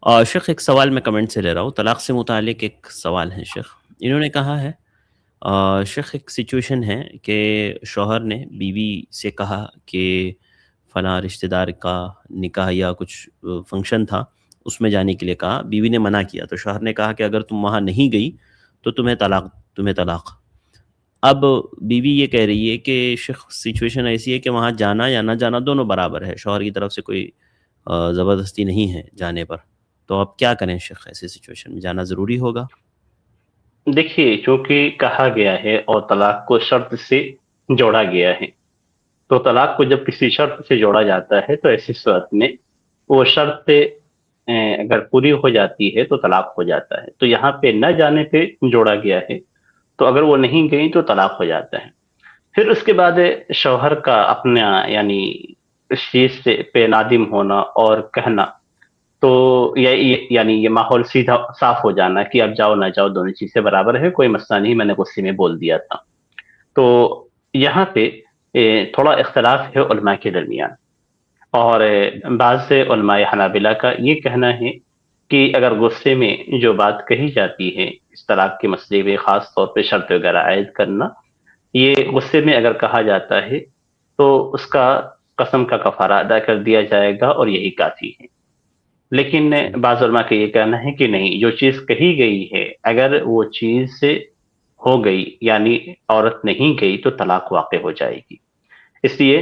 شیخ ایک سوال میں کمنٹ سے لے رہا ہوں، طلاق سے متعلق ایک سوال ہے شیخ۔ انہوں نے کہا ہے شیخ ایک سچویشن ہے کہ شوہر نے بیوی سے کہا کہ فلاں رشتہ دار کا نکاح یا کچھ فنکشن تھا، اس میں جانے کے لیے کہا، بیوی نے منع کیا تو شوہر نے کہا کہ اگر تم وہاں نہیں گئی تو تمہیں طلاق۔ اب بیوی یہ کہہ رہی ہے کہ شیخ سچویشن ایسی ہے کہ وہاں جانا یا نہ جانا دونوں برابر ہے، شوہر کی طرف سے کوئی زبردستی نہیں ہے جانے پر، تو اب کیا کریں شیخ؟ ایسی سچویشن میں جانا ضروری ہوگا؟ دیکھیے، چونکہ کہا گیا ہے اور طلاق کو شرط سے جوڑا گیا ہے، تو طلاق کو جب کسی شرط سے جوڑا جاتا ہے تو ایسی صورت میں وہ شرط اگر پوری ہو جاتی ہے تو طلاق ہو جاتا ہے۔ تو یہاں پہ نہ جانے پہ جوڑا گیا ہے، تو اگر وہ نہیں گئی تو طلاق ہو جاتا ہے۔ پھر اس کے بعد شوہر کا اپنا یعنی اس چیز سے پہ نادم ہونا اور کہنا، تو یعنی یہ ماحول سیدھا صاف ہو جانا کہ اب جاؤ نہ جاؤ دونوں چیزیں برابر ہے، کوئی مسئلہ نہیں، میں نے غصے میں بول دیا تھا۔ تو یہاں پہ تھوڑا اختلاف ہے علماء کے درمیان، اور بعض علماء حنابلہ کا یہ کہنا ہے کہ اگر غصے میں جو بات کہی جاتی ہے اس طلاق کے مسئلے میں، خاص طور پہ شرط وغیرہ عائد کرنا، یہ غصے میں اگر کہا جاتا ہے تو اس کا قسم کا کفارہ ادا کر دیا جائے گا اور یہی کافی ہے۔ لیکن ٹھیک بعض علماء کا یہ کہنا ہے کہ نہیں، جو چیز کہی گئی ہے اگر وہ چیز سے ہو گئی یعنی عورت نہیں گئی تو طلاق واقع ہو جائے گی۔ اس لیے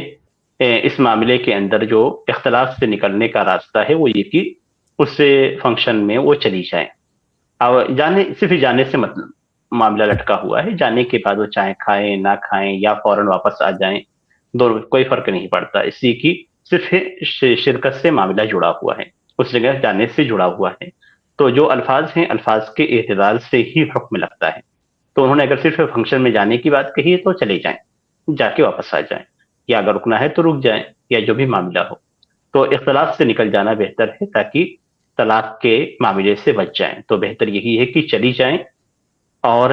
اس معاملے کے اندر جو اختلاف سے نکلنے کا راستہ ہے وہ یہ کہ اس فنکشن میں وہ چلی جائیں، اور صرف جانے سے مطلب معاملہ لٹکا ہوا ہے، جانے کے بعد وہ چاہے کھائیں نہ کھائیں یا فوراً واپس آ جائیں، دونوں کوئی فرق نہیں پڑتا، اس لیے کہ صرف شرکت سے معاملہ جڑا ہوا ہے، اس جگہ جانے سے جڑا ہوا ہے۔ تو جو الفاظ ہیں، الفاظ کے اعتدال سے ہی حکم لگتا ہے۔ تو انہوں نے اگر صرف فنکشن میں جانے کی بات کہی ہے تو چلے جائیں، جا کے واپس آ جائیں، یا اگر رکنا ہے تو رک جائیں، یا جو بھی معاملہ ہو۔ تو اختلاف سے نکل جانا بہتر ہے تاکہ طلاق کے معاملے سے بچ جائیں۔ تو بہتر یہی ہے کہ چلی جائیں اور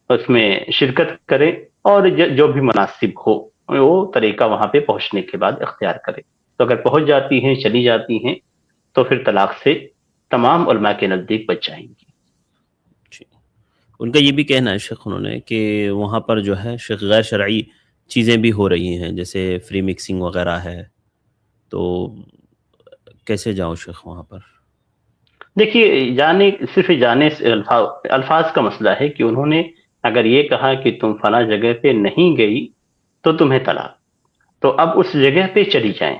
اس میں شرکت کریں، اور جو بھی مناسب ہو وہ طریقہ وہاں پہ پہنچنے کے بعد اختیار کریں۔ تو اگر پہنچ جاتی ہیں، چلی جاتی ہیں، تو پھر طلاق سے تمام علماء کے نزدیک بچ جائیں گی۔ ٹھیک۔ ان کا یہ بھی کہنا ہے شیخ انہوں نے کہ وہاں پر جو ہے شیخ غیر شرعی چیزیں بھی ہو رہی ہیں، جیسے فری مکسنگ وغیرہ ہے، تو کیسے جاؤ شیخ وہاں پر؟ دیکھیے، صرف جانے سے الفاظ کا مسئلہ ہے کہ انہوں نے اگر یہ کہا کہ تم فلاں جگہ پہ نہیں گئی تو تمہیں طلاق، تو اب اس جگہ پہ چلی جائیں۔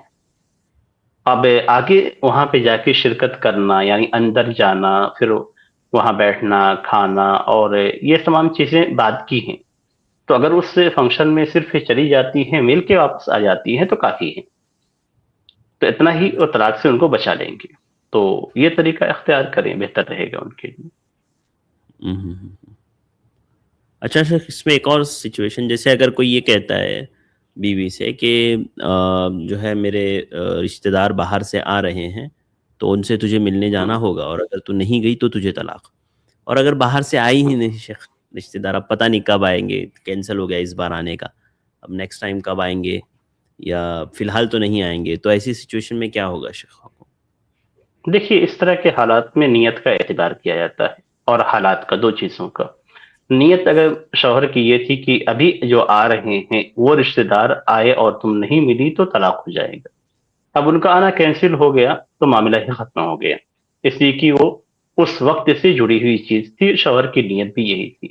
اب آگے وہاں پہ جا کے شرکت کرنا یعنی اندر جانا، پھر وہاں بیٹھنا، کھانا، اور یہ تمام چیزیں بعد کی ہیں۔ تو اگر اس فنکشن میں صرف چلی جاتی ہیں، مل کے واپس آ جاتی ہیں تو کافی ہے، تو اتنا ہی وہ طلاق سے ان کو بچا لیں گے۔ تو یہ طریقہ اختیار کریں، بہتر رہے گا ان کے لیے۔ ہم ہم ہم۔ اچھا شیخ، اس میں ایک اور سچویشن، جیسے اگر کوئی یہ کہتا ہے بیوی سے کہ جو ہے میرے رشتہ دار باہر سے آ رہے ہیں تو ان سے تجھے ملنے جانا ہوگا، اور اگر تو نہیں گئی تو تجھے طلاق۔ اور اگر باہر سے آئی ہی نہیں شیخ رشتہ دار، اب پتہ نہیں کب آئیں گے، کینسل ہو گیا اس بار آنے کا، اب نیکسٹ ٹائم کب آئیں گے، یا فی الحال تو نہیں آئیں گے، تو ایسی سچویشن میں کیا ہوگا شیخ؟ دیکھیے، اس طرح کے حالات میں نیت کا اعتبار کیا جاتا ہے، اور حالات کا، دو چیزوں کا۔ نیت اگر شوہر کی یہ تھی کہ ابھی جو آ رہے ہیں وہ رشتہ دار آئے اور تم نہیں ملی تو طلاق ہو جائے گا، اب ان کا آنا کینسل ہو گیا تو معاملہ ہی ختم ہو گیا، اس لیے کہ وہ اس وقت سے جڑی ہوئی چیز تھی، شوہر کی نیت بھی یہی تھی۔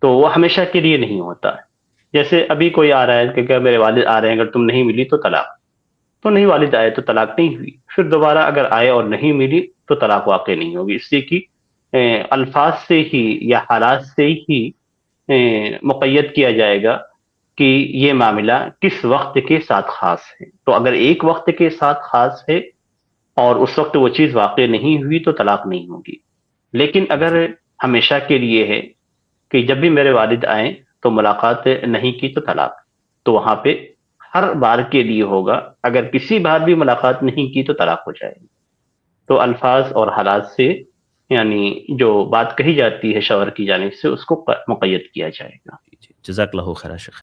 تو وہ ہمیشہ کے لیے نہیں ہوتا ہے۔ جیسے ابھی کوئی آ رہا ہے کہ میرے والد آ رہے ہیں، اگر تم نہیں ملی تو طلاق، تو نہیں، والد آئے تو طلاق نہیں ہوئی، پھر دوبارہ اگر آئے اور نہیں ملی تو طلاق واقع نہیں ہوگی، اس لیے کہ الفاظ سے ہی یا حالات سے ہی مقید کیا جائے گا کہ یہ معاملہ کس وقت کے ساتھ خاص ہے۔ تو اگر ایک وقت کے ساتھ خاص ہے اور اس وقت وہ چیز واقع نہیں ہوئی تو طلاق نہیں ہوگی، لیکن اگر ہمیشہ کے لیے ہے کہ جب بھی میرے والد آئیں تو ملاقات نہیں کی تو طلاق، تو وہاں پہ ہر بار کے لیے ہوگا، اگر کسی بار بھی ملاقات نہیں کی تو طلاق ہو جائے گی۔ تو الفاظ اور حالات سے یعنی جو بات کہی جاتی ہے شوہر کی جانب سے، اس کو مقید کیا جائے گا۔ جزاک اللہ خیر شیخ۔